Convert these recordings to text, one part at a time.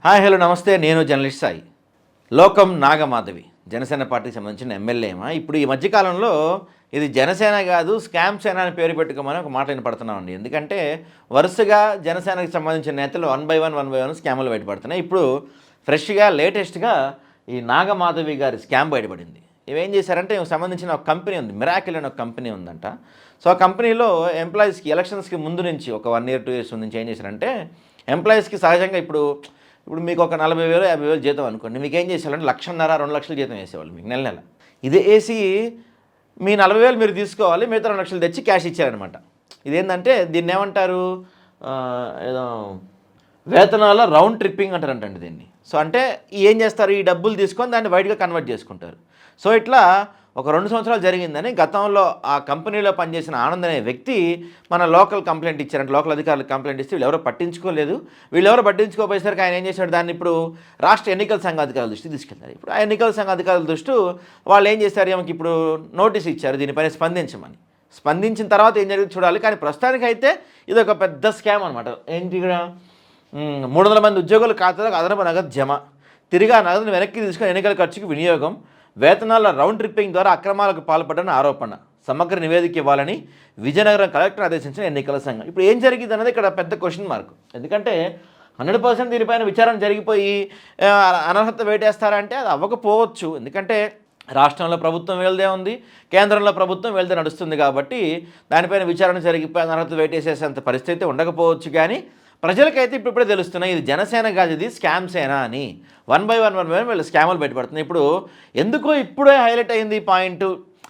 Hi hello నమస్తే. నేను journalist Sai. లోకం నాగమాధవి జనసేన పార్టీకి సంబంధించిన ఎమ్మెల్యేమా. ఇప్పుడు ఈ మధ్యకాలంలో ఇది జనసేన కాదు స్కామ్ సేన అని పేరు పెట్టుకోమని ఒక మాట వినపడుతున్నామండి. ఎందుకంటే వరుసగా జనసేనకి సంబంధించిన నేతలు వన్ బై వన్ స్కాములు బయటపడుతున్నాయి. ఇప్పుడు ఫ్రెష్గా లేటెస్ట్గా ఈ నాగమాధవి గారి స్కామ్ బయటపడింది. ఇవేం చేశారంటే సంబంధించిన ఒక కంపెనీ ఉంది, మిరాకిల్ అనే ఒక కంపెనీ ఉందంట. సో ఆ కంపెనీలో ఎంప్లాయీస్కి ఎలక్షన్స్కి ముందు నుంచి ఒక 1 year 2 years నుంచి ఏం చేశారంటే ఎంప్లాయీస్కి సహజంగా ఇప్పుడు మీకు ఒక 40,000 50,000 జీతం అనుకోండి. మీకు ఏం చేసేవాళ్ళంటే 1,50,000 2 లక్షలు జీతం వేసేవాళ్ళు మీకు నెల నెల. ఇదే వేసి మీ 40,000 మీరు తీసుకోవాలి, మిగతా 2 లక్షలు తెచ్చి క్యాష్ ఇచ్చారనమాట. ఇదేంటంటే దీన్ని ఏమంటారు, ఏదో వేతనాల రౌండ్ ట్రిప్పింగ్ అంటారంటండి దీన్ని. సో అంటే ఏం చేస్తారు, ఈ డబ్బులు తీసుకొని దాన్ని వైట్గా కన్వర్ట్ చేసుకుంటారు. సో ఇట్లా ఒక 2 సంవత్సరాలు జరిగిందని గతంలో ఆ కంపెనీలో పనిచేసిన ఆనంద్ అనే వ్యక్తి మన లోకల్ కంప్లైంట్ ఇచ్చారంటే, లోకల్ అధికారులకు కంప్లైంట్ ఇస్తే వీళ్ళెవరో పట్టించుకోలేదు. వీళ్ళెవరో పట్టించుకోపోయేసరికి ఆయన ఏం చేశాడు, దాన్ని ఇప్పుడు రాష్ట్ర ఎన్నికల సంఘ అధికారుల దృష్టి తీసుకెళ్తారు. ఇప్పుడు ఆ ఎన్నికల సంఘ అధికారుల దృష్టి వాళ్ళు ఏం చేశారు, ఏమకి ఇప్పుడు నోటీస్ ఇచ్చారు దీనిపైన స్పందించమని. స్పందించిన తర్వాత ఏం జరిగింది చూడాలి. కానీ ప్రస్తుతానికైతే ఇది ఒక పెద్ద స్కామ్ అనమాట. ఏంటి ఇక్కడ 300 మంది ఉద్యోగుల ఖాతాలకు అదనపు నగదు జమ, తిరిగి ఆ నగదును వెనక్కి తీసుకుని ఎన్నికల ఖర్చుకు వినియోగం, వేతనాల రౌండ్ ట్రిప్పింగ్ ద్వారా అక్రమాలకు పాల్పడ్డని ఆరోపణ, సమగ్ర నివేదిక ఇవ్వాలని విజయనగరం కలెక్టర్ ఆదేశించిన ఎన్నికల సంఘం. ఇప్పుడు ఏం జరిగింది అన్నది ఇక్కడ పెద్ద క్వశ్చన్ మార్క్. ఎందుకంటే 100% దీనిపైన విచారణ జరిగిపోయి అనర్హత వేటేస్తారంటే అది అవ్వకపోవచ్చు. ఎందుకంటే రాష్ట్రంలో ప్రభుత్వం వీళ్ళదే ఉంది, కేంద్రంలో ప్రభుత్వం వీళ్ళదే నడుస్తుంది. కాబట్టి దానిపైన విచారణ జరిగిపోయి అనర్హత వేటేసేసేంత పరిస్థితి ఉండకపోవచ్చు. కానీ ప్రజలకైతే ఇప్పుడే తెలుస్తున్నాయి ఇది జనసేన కాదు, ఇది స్కామ్ సేన అని. వన్ బై వన్ వీళ్ళు స్కాములు బయటపడుతున్నాయి. ఇప్పుడు ఎందుకో ఇప్పుడే హైలైట్ అయింది ఈ పాయింట్.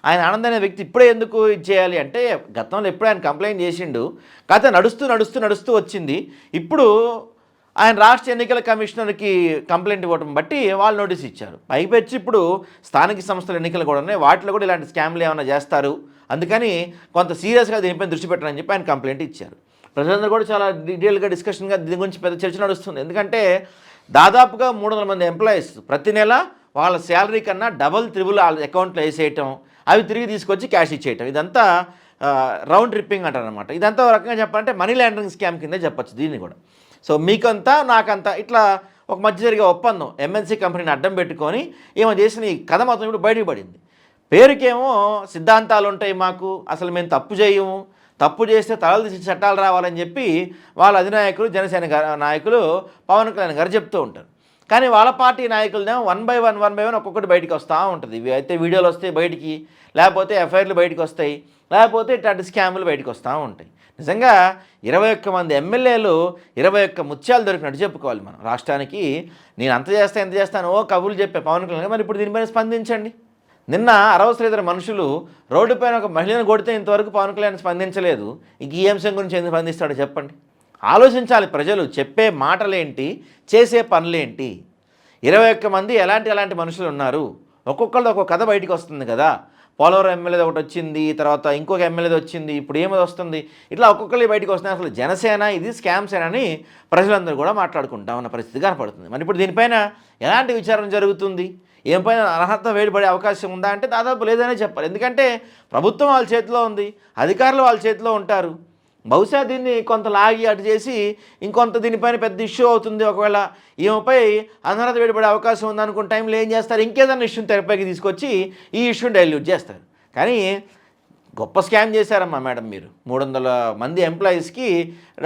ఆయన ఆనంద్ అనే వ్యక్తి ఇప్పుడే ఎందుకు ఇది చేయాలి అంటే, గతంలో ఎప్పుడు ఆయన కంప్లైంట్ చేసిండు, కథ నడుస్తూ వచ్చింది. ఇప్పుడు ఆయన రాష్ట్ర ఎన్నికల కమిషనర్కి కంప్లైంట్ ఇవ్వడం బట్టి వాళ్ళు నోటీస్ ఇచ్చారు. పైపెచ్చి ఇప్పుడు స్థానిక సంస్థల ఎన్నికలు కూడా ఉన్నాయి, వాటిలో కూడా ఇలాంటి స్కామ్లు ఏమైనా చేస్తారు, అందుకని కొంత సీరియస్గా దీనిపై దృష్టి పెట్టాలని చెప్పి ఆయన కంప్లైంట్ ఇచ్చారు. ప్రజలందరూ కూడా చాలా డీటెయిల్గా డిస్కషన్గా దీని గురించి పెద్ద చర్చ నడుస్తుంది. ఎందుకంటే దాదాపుగా 300 మంది ఎంప్లాయీస్ ప్రతి నెల వాళ్ళ శాలరీ కన్నా డబల్ త్రిబుల్ వాళ్ళ అకౌంట్లో వేసేయటం, అవి తిరిగి తీసుకొచ్చి క్యాష్ ఇచ్చేయటం, ఇదంతా రౌండ్ ట్రిప్పింగ్ అంటారనమాట. ఇదంతా ఒక రకంగా చెప్పాలంటే మనీ లాండరింగ్ స్కామ్ కింద చెప్పచ్చు దీన్ని కూడా. సో మీకంతా నాకంతా ఇట్లా ఒక మధ్య జరిగే ఒప్పందం ఎంఎన్సీ కంపెనీని అడ్డం పెట్టుకొని ఏమో చేసిన ఈ కథ మొత్తం ఇప్పుడు బయటకు పడింది. పేరుకేమో సిద్ధాంతాలు ఉంటాయి మాకు, అసలు మేము తప్పు చేయము, తప్పు చేస్తే తలలు తీసి చట్టాలు రావాలని చెప్పి వాళ్ళ అధినాయకులు జనసేన నాయకులు పవన్ కళ్యాణ్ గారు చెప్తూ ఉంటారు. కానీ వాళ్ళ పార్టీ నాయకులనేమో వన్ బై వన్ ఒక్కొక్కటి బయటికి వస్తూ ఉంటుంది. ఇవి అయితే వీడియోలు వస్తాయి బయటికి, లేకపోతే ఎఫ్ఐఆర్లు బయటకు వస్తాయి, లేకపోతే ఇట్లాంటి స్కాములు బయటకు వస్తూ ఉంటాయి. నిజంగా 21 మంది ఎమ్మెల్యేలు 21 ముత్యాలు దొరికినట్టు చెప్పుకోవాలి మనం రాష్ట్రానికి. నేను అంత చేస్తాను ఎంత చేస్తాను ఓ కబుర్లు చెప్పే పవన్ కళ్యాణ్, మరి ఇప్పుడు దీనిపైన స్పందించండి. నిన్న అరవసలేదర మనుషులు రోడ్డుపైన ఒక మహిళను కొడితే ఇంతవరకు పవన్ కళ్యాణ్ స్పందించలేదు. ఇంక ఈ అంశం గురించి ఎందుకు స్పందిస్తాడో చెప్పండి. ఆలోచించాలి ప్రజలు, చెప్పే మాటలేంటి, చేసే పనులేంటి. 21 మంది ఎలాంటి మనుషులు ఉన్నారు, ఒక్కొక్కళ్ళు ఒక్కొక్క కథ బయటికి వస్తుంది కదా. పోలవరం ఎమ్మెల్యేది ఒకటి వచ్చింది, తర్వాత ఇంకొక ఎమ్మెల్యేది వచ్చింది, ఇప్పుడు ఏమది వస్తుంది, ఇట్లా ఒక్కొక్కళ్ళు బయటికి వస్తున్నాయి. అసలు జనసేన ఇది స్కామ్ సేన అని ప్రజలందరూ కూడా మాట్లాడుకుంటా ఉన్న పరిస్థితి కనపడుతుంది. మరి ఇప్పుడు దీనిపైన ఎలాంటి విచారణ జరుగుతుంది, ఏం పైన అర్హత వేడిపడే అవకాశం ఉందా అంటే దాదాపు లేదనే చెప్పాలి. ఎందుకంటే ప్రభుత్వం వాళ్ళ చేతిలో ఉంది, అధికారులు వాళ్ళ చేతిలో ఉంటారు. బహుశా దీన్ని కొంత లాగి అటు చేసి ఇంకొంత దీనిపైన పెద్ద ఇష్యూ అవుతుంది, ఒకవేళ ఈమెపై అనర్హత వేడిపడే అవకాశం ఉందనుకున్న టైంలో ఏం చేస్తారు, ఇంకేదైనా ఇష్యూని తెరపైకి తీసుకొచ్చి ఈ ఇష్యూని డైల్యూట్ చేస్తారు. కానీ గొప్ప స్కామ్ చేశారమ్మా మేడం మీరు. 300 మంది ఎంప్లాయీస్కి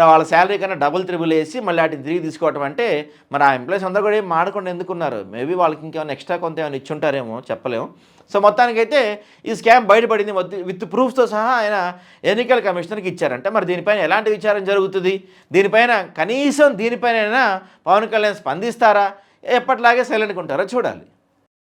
వాళ్ళ శాలరీ కన్నా డబుల్ త్రిబుల్ వేసి మళ్ళీ వాటిని తిరిగి తీసుకోవటం అంటే, మరి ఆ ఎంప్లాయీస్ అందరూ కూడా ఏం మాడకుండా ఎందుకున్నారు? మేబీ వాళ్ళకి ఇంకేమైనా ఎక్స్ట్రా కొంత ఏమైనా ఇచ్చుంటారేమో, చెప్పలేము. సో మొత్తానికైతే ఈ స్కామ్ బయటపడింది, విత్ ప్రూఫ్తో సహా ఆయన ఎన్నికల కమిషనర్కి ఇచ్చారంటే మరి దీనిపైన ఎలాంటి విచారణ జరుగుతుంది, దీనిపైన కనీసం దీనిపైన పవన్ కళ్యాణ్ స్పందిస్తారా, ఎప్పటిలాగే సైలెంట్గా ఉంటారో చూడాలి.